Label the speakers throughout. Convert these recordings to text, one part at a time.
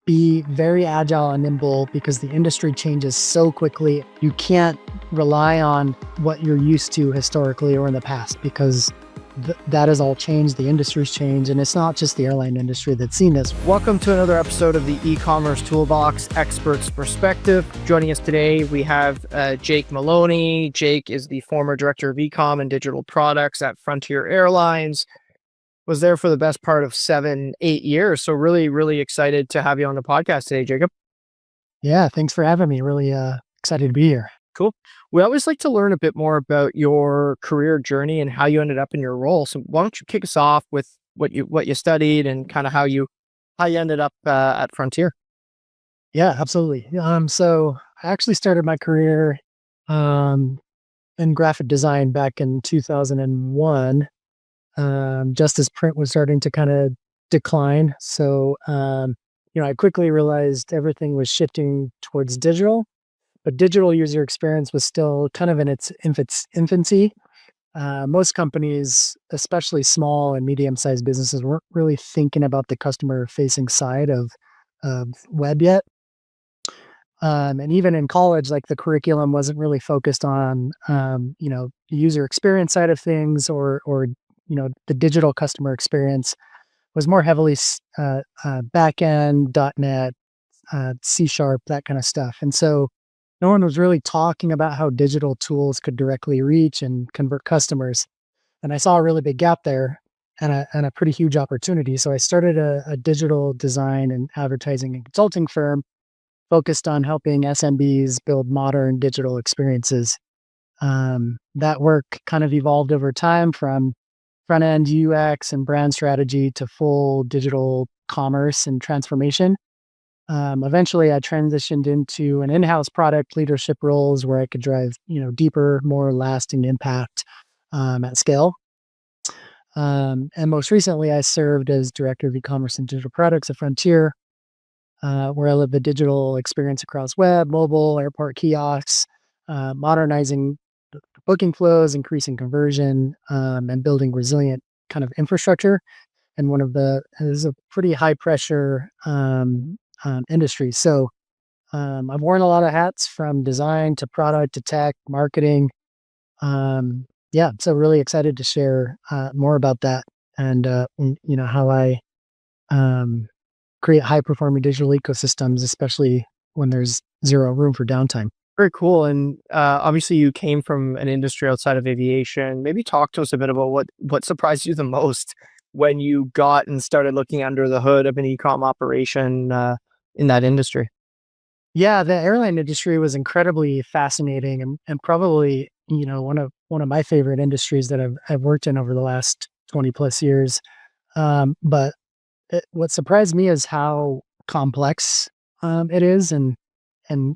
Speaker 1: be very agile and nimble because the industry changes so quickly. You can't rely on what you're used to historically or in the past because that has all changed. The industry's changed, and it's not just the airline industry that's seen this.
Speaker 2: Welcome to another episode of the Ecommerce Toolbox Experts Perspective. Joining us today, we have Jake Maloney. Jake is the former director of ecom and digital products at Frontier Airlines. Was there for the best part of 7-8 years. So really excited to have you on the podcast today, Jacob.
Speaker 1: Yeah, thanks for having me. Really excited to be here.
Speaker 2: Cool. We always like to learn a bit more about your career journey and how you ended up in your role. So why don't you kick us off with what you studied and kind of how you ended up at Frontier?
Speaker 1: Yeah, absolutely. So I actually started my career in graphic design back in 2001, just as print was starting to kind of decline. So I quickly realized everything was shifting towards digital. But digital user experience was still kind of in its infancy. Most companies, especially small and medium-sized businesses, weren't really thinking about the customer-facing side of web yet. And even in college, like the curriculum wasn't really focused on the user experience side of things, or the digital customer experience was more heavily back-end, .NET, C#, that kind of stuff. And so no one was really talking about how digital tools could directly reach and convert customers. And I saw a really big gap there and a pretty huge opportunity. So I started a digital design and advertising and consulting firm focused on helping SMBs build modern digital experiences. That work kind of evolved over time from front-end UX and brand strategy to full digital commerce and transformation. Eventually, I transitioned into an in-house product leadership roles where I could drive, deeper, more lasting impact at scale. And most recently, I served as director of e-commerce and digital products at Frontier, where I led the digital experience across web, mobile, airport kiosks, modernizing the booking flows, increasing conversion, and building resilient kind of infrastructure. And is a pretty high pressure industry. So I've worn a lot of hats from design to product to tech, marketing. So really excited to share more about that and how I create high performing digital ecosystems, especially when there's zero room for downtime.
Speaker 2: Very cool. And obviously you came from an industry outside of aviation. Maybe talk to us a bit about what surprised you the most when you got and started looking under the hood of an e-com operation in that industry.
Speaker 1: Yeah, the airline industry was incredibly fascinating and probably, one of my favorite industries that I've worked in over the last 20 plus years. But what surprised me is how complex it is and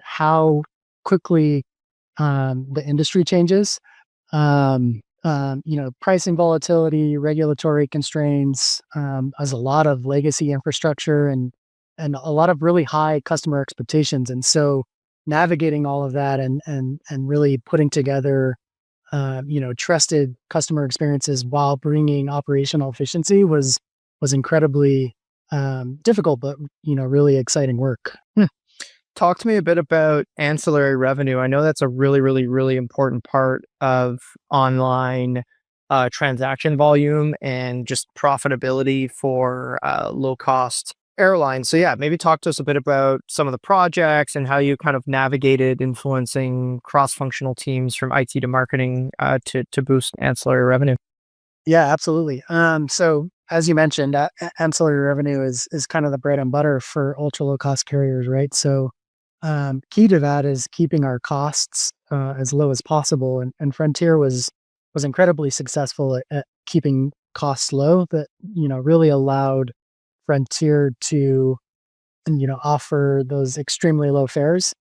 Speaker 1: how quickly the industry changes. Pricing volatility, regulatory constraints, has a lot of legacy infrastructure and a lot of really high customer expectations. And so navigating all of that and really putting together, trusted customer experiences while bringing operational efficiency was incredibly difficult, but, really exciting work.
Speaker 2: Talk to me a bit about ancillary revenue. I know that's a really important part of online transaction volume and just profitability for low cost airlines. So yeah, maybe talk to us a bit about some of the projects and how you kind of navigated influencing cross-functional teams from IT to marketing to boost ancillary revenue.
Speaker 1: Yeah, absolutely. So as you mentioned, ancillary revenue is kind of the bread and butter for ultra low cost carriers, right? So key to that is keeping our costs as low as possible, and Frontier was incredibly successful at keeping costs low. That really allowed Frontier to offer those extremely low fares.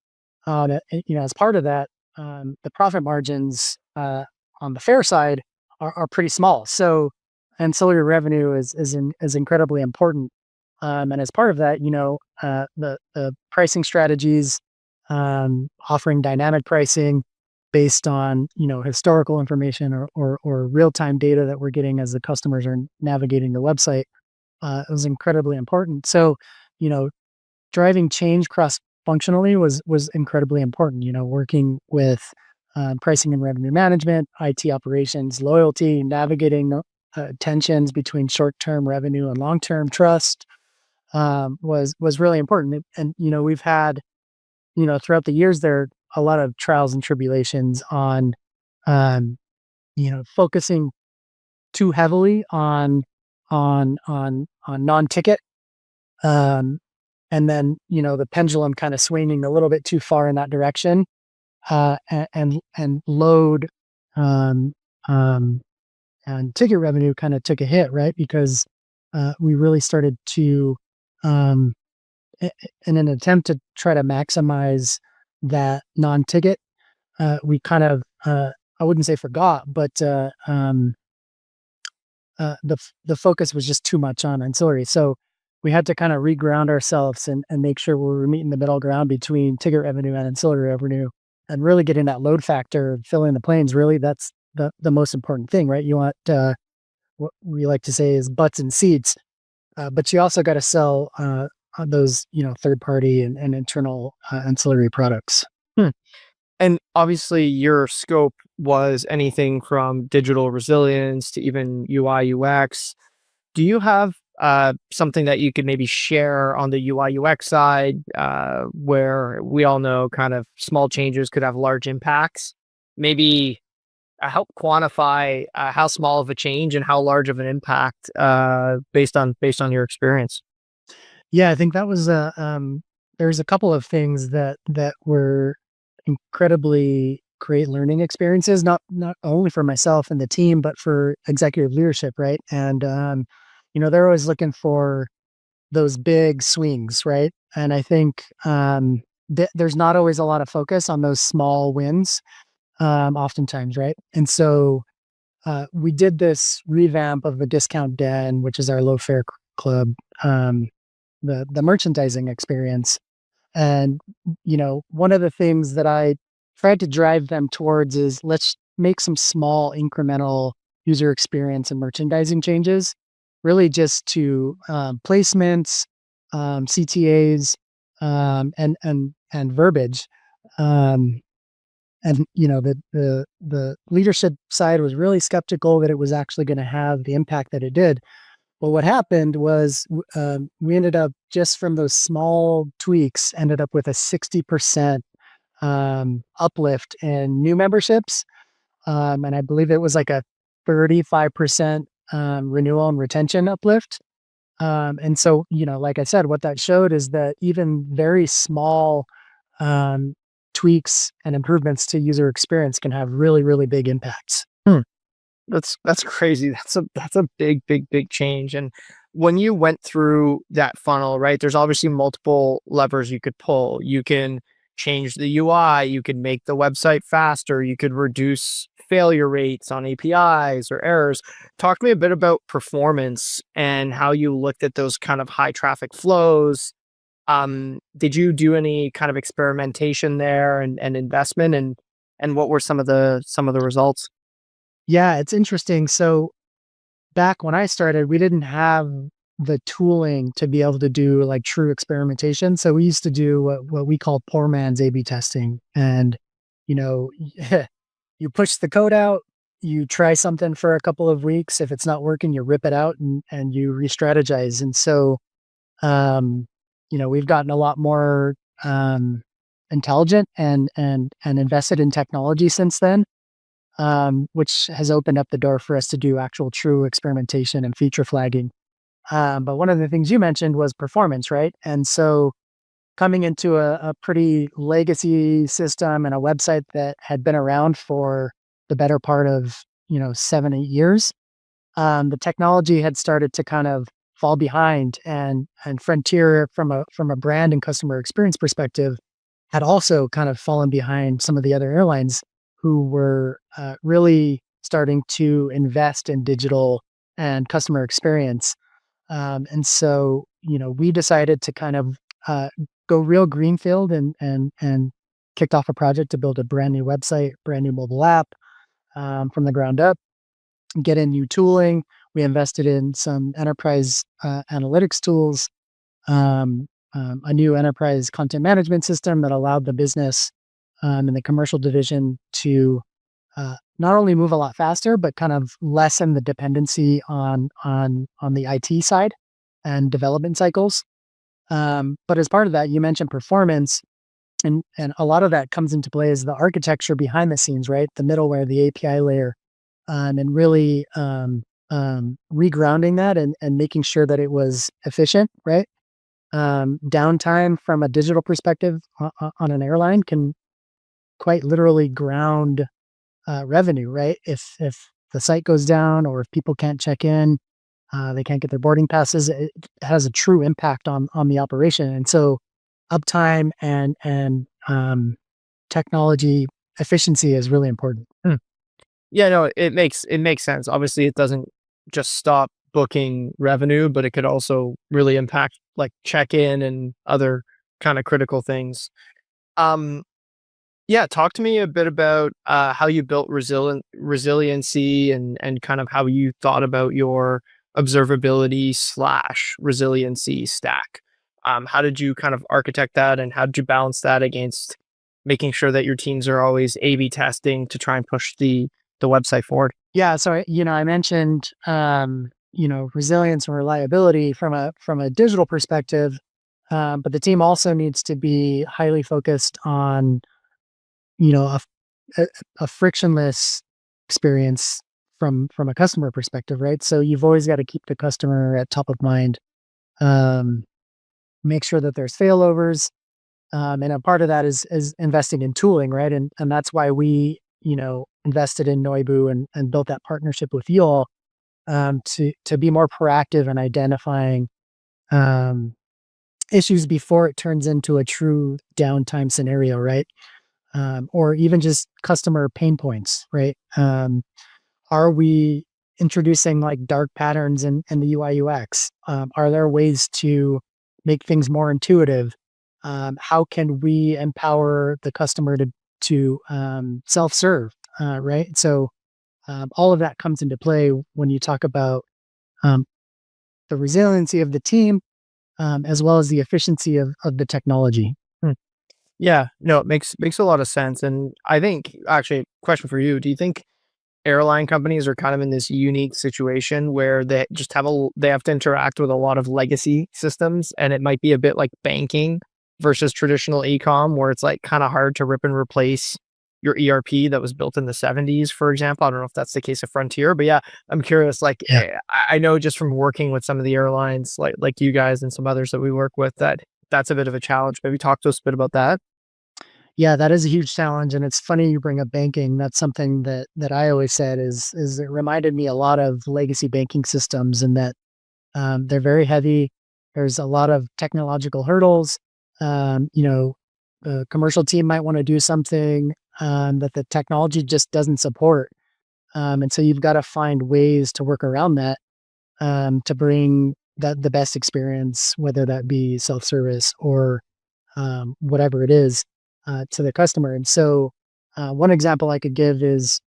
Speaker 1: As part of that, the profit margins on the fare side are pretty small. So ancillary revenue is incredibly important. And as part of that, the pricing strategies, offering dynamic pricing based on, historical information or real-time data that we're getting as the customers are navigating the website, was incredibly important. So, you know, driving change cross functionally was incredibly important. Working with pricing and revenue management, IT operations, loyalty, navigating tensions between short term revenue and long term trust was really important. And we've had throughout the years there are a lot of trials and tribulations on um, focusing too heavily on non-ticket, um, and then the pendulum kind of swinging a little bit too far in that direction, and load um, um, and ticket revenue kind of took a hit, right? Because we really started to, um, in an attempt to try to maximize that non-ticket, we kind of, I wouldn't say forgot, but the focus was just too much on ancillary. So we had to kind of reground ourselves and make sure we were meeting the middle ground between ticket revenue and ancillary revenue, and really getting that load factor, filling the planes. Really, that's the most important thing, right? You want what we like to say is butts and seats, but you also got to sell on those third party and internal ancillary products.
Speaker 2: Hmm. And obviously, your scope was anything from digital resilience to even UI UX. Do you have something that you could maybe share on the UI UX side, where we all know kind of small changes could have large impacts? Maybe help quantify how small of a change and how large of an impact, based on your experience.
Speaker 1: Yeah, I think that was there's a couple of things that were incredibly great learning experiences, not only for myself and the team, but for executive leadership, right? And they're always looking for those big swings, right? And I think there's not always a lot of focus on those small wins, oftentimes, right? And so we did this revamp of the Discount Den, which is our low fare club, um, the merchandising experience. And one of the things that I tried to drive them towards is let's make some small incremental user experience and merchandising changes, really just to placements, CTAs, and verbiage. Um, and the leadership side was really skeptical that it was actually going to have the impact that it did. Well, what happened was we ended up, just from those small tweaks, ended up with a 60% uplift in new memberships. And I believe it was like a 35% renewal and retention uplift. And so, like I said, what that showed is that even very small um, tweaks and improvements to user experience can have really, really big impacts.
Speaker 2: Hmm. That's crazy. That's a big, big, big change. And when you went through that funnel, right, there's obviously multiple levers you could pull. You can change the UI, you could make the website faster, you could reduce failure rates on APIs or errors. Talk to me a bit about performance and how you looked at those kind of high traffic flows. Did you do any kind of experimentation there and investment, and what were some of the results?
Speaker 1: Yeah, it's interesting. So back when I started, we didn't have the tooling to be able to do like true experimentation. So we used to do what we call poor man's A/B testing, and you know, you push the code out, you try something for a couple of weeks. If it's not working, you rip it out and you re-strategize. And so, um, we've gotten a lot more intelligent and invested in technology since then, which has opened up the door for us to do actual true experimentation and feature flagging. But one of the things you mentioned was performance, right? And so coming into a pretty legacy system and a website that had been around for the better part of 7 8 years, the technology had started to kind of fall behind, and Frontier, from a brand and customer experience perspective, had also kind of fallen behind some of the other airlines who were really starting to invest in digital and customer experience. And so, we decided to kind of go real greenfield, and kicked off a project to build a brand new website, brand new mobile app, from the ground up, get in new tooling. We invested in some enterprise analytics tools, a new enterprise content management system that allowed the business and the commercial division to not only move a lot faster, but kind of lessen the dependency on the IT side and development cycles. But as part of that, you mentioned performance, and a lot of that comes into play as the architecture behind the scenes, right? The middleware, the API layer, and really regrounding that and making sure that it was efficient, right? Downtime from a digital perspective on an airline can quite literally ground revenue, right? If the site goes down or if people can't check in, they can't get their boarding passes. It has a true impact on the operation, and so uptime and technology efficiency is really important.
Speaker 2: Yeah, no, it makes sense. Obviously, it doesn't just stop booking revenue, but it could also really impact like check-in and other kind of critical things. Um, yeah, talk to me a bit about how you built resiliency and kind of how you thought about your observability slash resiliency stack. How did you kind of architect that, and how did you balance that against making sure that your teams are always A/B testing to try and push the website forward?
Speaker 1: Yeah, so I mentioned resilience and reliability from a digital perspective, but the team also needs to be highly focused on you know a, a, a frictionless experience from a customer perspective, right? So you've always got to keep the customer at top of mind. Um, Make sure that there's failovers, and a part of that is investing in tooling, right? And that's why we invested in Noibu and built that partnership with you all, to be more proactive in identifying um, issues before it turns into a true downtime scenario, right? Or even just customer pain points, right? Are we introducing like dark patterns in the UI UX? Are there ways to make things more intuitive? How can we empower the customer to self serve? Right. So all of that comes into play when you talk about um, the resiliency of the team, as well as the efficiency of the technology.
Speaker 2: Hmm. Yeah, no, it makes a lot of sense. And I think actually, question for you: do you think airline companies are kind of in this unique situation where they just they have to interact with a lot of legacy systems, and it might be a bit like banking versus traditional e-com, where it's like kind of hard to rip and replace your ERP that was built in the 70s, for example? I don't know if that's the case of Frontier, but yeah, I'm curious. Like,
Speaker 1: Yeah.
Speaker 2: I know just from working with some of the airlines, like you guys and some others that we work with, that that's a bit of a challenge. Maybe talk to us a bit about that.
Speaker 1: Yeah, that is a huge challenge, and it's funny you bring up banking. That's something that I always said is it reminded me a lot of legacy banking systems, and that they're very heavy. There's a lot of technological hurdles. The commercial team might want to do something that the technology just doesn't support, and so you've got to find ways to work around that, to bring the best experience, whether that be self service or whatever it is, to the customer. And so, one example I could give is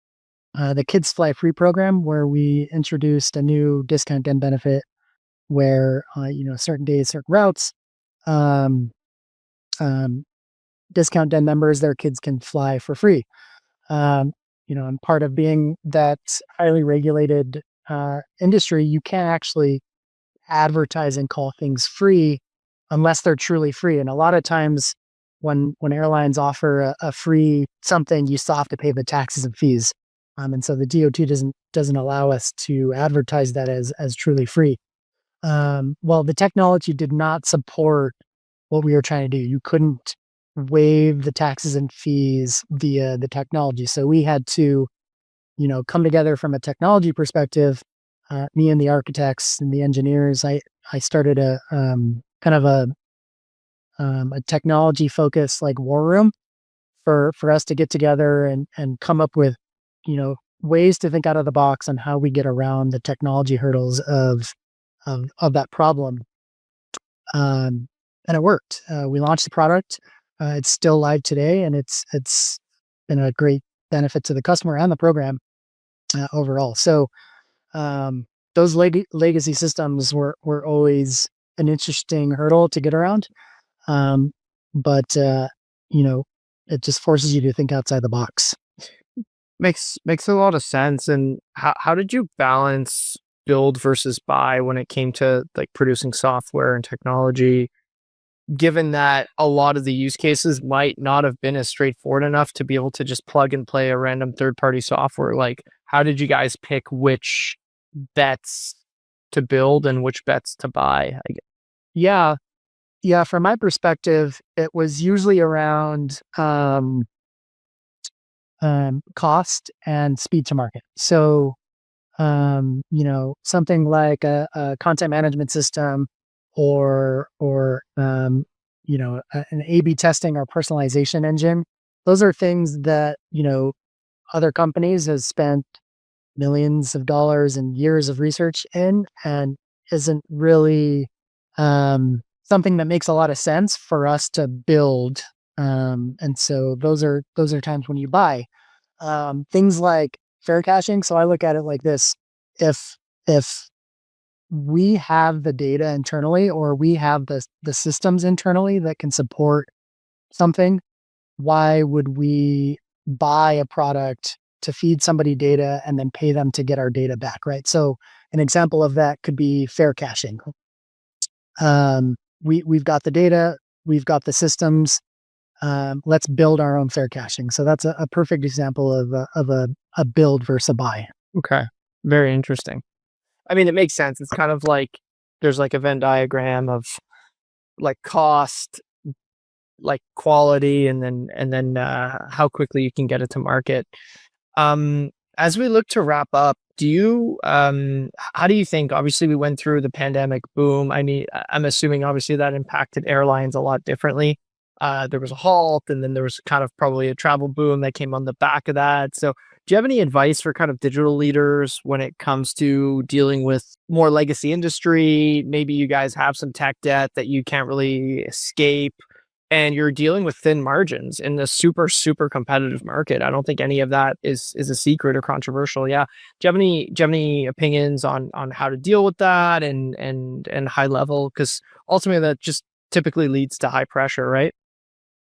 Speaker 1: the Kids Fly Free program, where we introduced a new discount and benefit where, certain days, certain routes, um, um, discount den members, their kids can fly for free. Um, and part of being that highly regulated industry, you can't actually advertise and call things free unless they're truly free. And a lot of times when airlines offer a free something, you still have to pay the taxes and fees. And so the DOT doesn't allow us to advertise that as truly free. Well, the technology did not support what we were trying to do. You couldn't waive the taxes and fees via the technology. So we had to, come together from a technology perspective. Me and the architects and the engineers, I started a kind of a technology focused like war room for us to get together and come up with, ways to think out of the box on how we get around the technology hurdles of that problem. And it worked. We launched the product. It's still live today, and it's been a great benefit to the customer and the program overall. So those legacy systems were always an interesting hurdle to get around. Um, but you know, it just forces you to think outside the box.
Speaker 2: Makes a lot of sense. And how did you balance build versus buy when it came to like producing software and technology? Given that a lot of the use cases might not have been as straightforward enough to be able to just plug and play a random third party software, like how did you guys pick which bets to build and which bets to buy?
Speaker 1: Yeah, yeah. From my perspective, it was usually around cost and speed to market. So something like a content management system or an A/B testing or personalization engine. Those are things that other companies have spent millions of dollars and years of research in, and isn't really something that makes a lot of sense for us to build. And so those are times when you buy things like fair caching. So I look at it like this: if if we have the data internally, or we have the systems internally that can support something, why would we buy a product to feed somebody data and then pay them to get our data back, right? So an example of that could be fair caching. We've got the data, we've got the systems. Let's build our own fair caching. So that's a perfect example of a build versus a buy.
Speaker 2: Okay. Very interesting. I mean, it makes sense. It's kind of like there's like a Venn diagram of like cost, like quality, and then how quickly you can get it to market. As we look to wrap up, do you how do you think, obviously we went through the pandemic boom. I'm assuming obviously that impacted airlines a lot differently. There was a halt, and then there was kind of probably a travel boom that came on the back of that. So do you have any advice for kind of digital leaders when it comes to dealing with more legacy industry? Maybe you guys have some tech debt that you can't really escape, and you're dealing with thin margins in the super, super competitive market. I don't think any of that is a secret or controversial. Yeah. Do you have any opinions on how to deal with that and high level? Because ultimately that just typically leads to high pressure, right?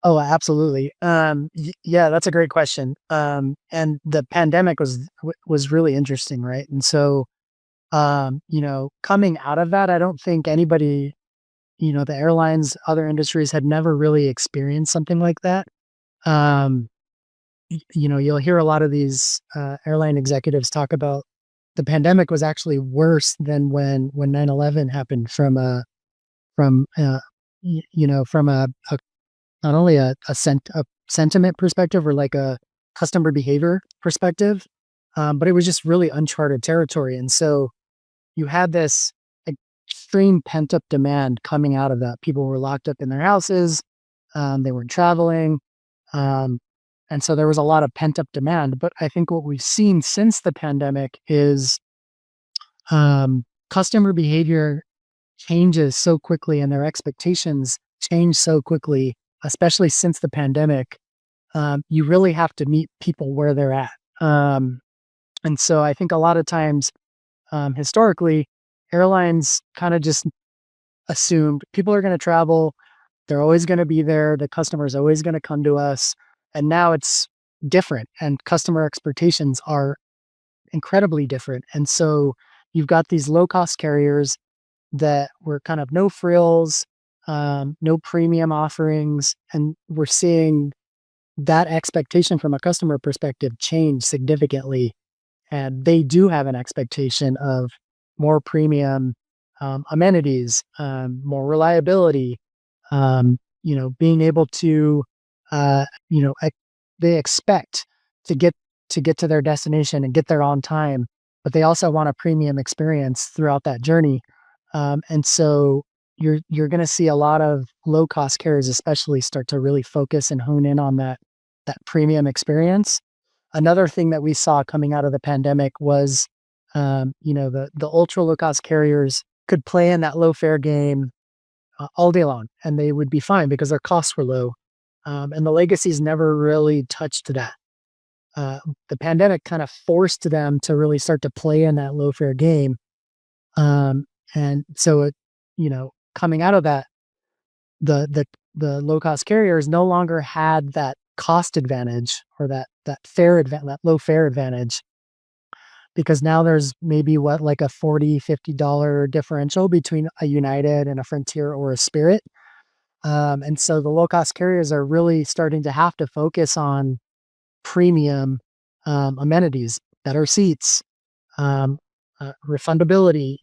Speaker 1: Oh, absolutely. Yeah, that's a great question. And the pandemic was really interesting, right? And so, coming out of that, I don't think anybody, the airlines, other industries had never really experienced something like that. Um, you'll hear a lot of these airline executives talk about the pandemic was actually worse than when 9/11 happened from a not only a sentiment perspective, or like a customer behavior perspective, but it was just really uncharted territory. And so you had this extreme pent up demand coming out of that. People were locked up in their houses, they weren't traveling. Um, and so there was a lot of pent up demand. But I think what we've seen since the pandemic is customer behavior changes so quickly, and their expectations change so quickly, especially since the pandemic. You really have to meet people where they're at. And so I think a lot of times, historically, airlines kind of just assumed people are going to travel. They're always going to be there. The customer is always going to come to us. And now it's different, and customer expectations are incredibly different. And so you've got these low cost carriers that were kind of no frills, no premium offerings. And we're seeing that expectation from a customer perspective change significantly. And they do have an expectation of more premium amenities, more reliability, being able to, uh, you know, ex- they expect to get to their destination and get there on time, but they also want a premium experience throughout that journey. And so you're going to see a lot of low cost carriers, especially, start to really focus and hone in on that premium experience. Another thing that we saw coming out of the pandemic was, the ultra low cost carriers could play in that low fare game all day long, and they would be fine because their costs were low. And the legacies never really touched that. Uh, the pandemic kind of forced them to really start to play in that low fare game. And so coming out of that, the the low-cost carriers no longer had that cost advantage or that low fare advantage, because now there's maybe like a $40-$50 differential between a United and a Frontier or a Spirit. And so the low-cost carriers are really starting to have to focus on premium amenities, better seats, refundability,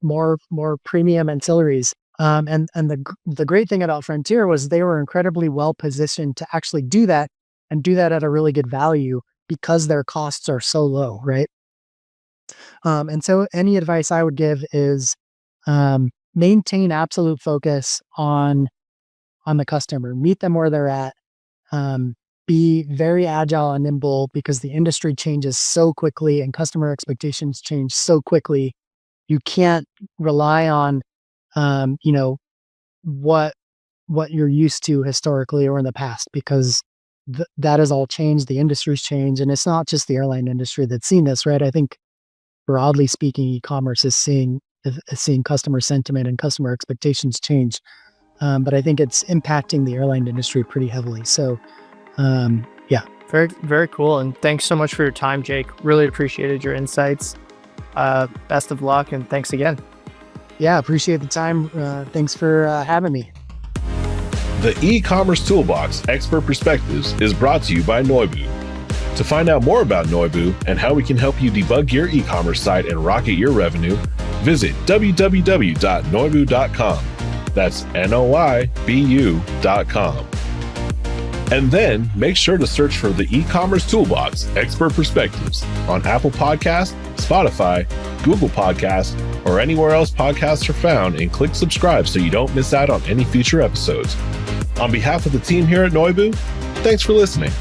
Speaker 1: more premium ancillaries. And the great thing about Frontier was they were incredibly well positioned to actually do that, and do that at a really good value because their costs are so low, right? And so any advice I would give is maintain absolute focus on the customer, meet them where they're at, be very agile and nimble, because the industry changes so quickly and customer expectations change so quickly. You can't rely on, what you're used to historically or in the past, because that has all changed. The industry's changed, and it's not just the airline industry that's seen this, right? I think broadly speaking, e-commerce is seeing customer sentiment and customer expectations change. But I think it's impacting the airline industry pretty heavily. So, yeah.
Speaker 2: Very, very cool. And thanks so much for your time, Jake. Really appreciated your insights. Best of luck, and thanks again.
Speaker 1: Yeah, appreciate the time. Thanks for having me.
Speaker 3: The e-commerce toolbox expert perspectives is brought to you by Noibu. To find out more about Noibu and how we can help you debug your e-commerce site and rocket your revenue, visit www.noibu.com. That's noibu.com. And then make sure to search for the e-commerce toolbox expert perspectives on Apple Podcasts, Spotify, Google Podcasts, or anywhere else podcasts are found, and click subscribe so you don't miss out on any future episodes. On behalf of the team here at Noibu, thanks for listening.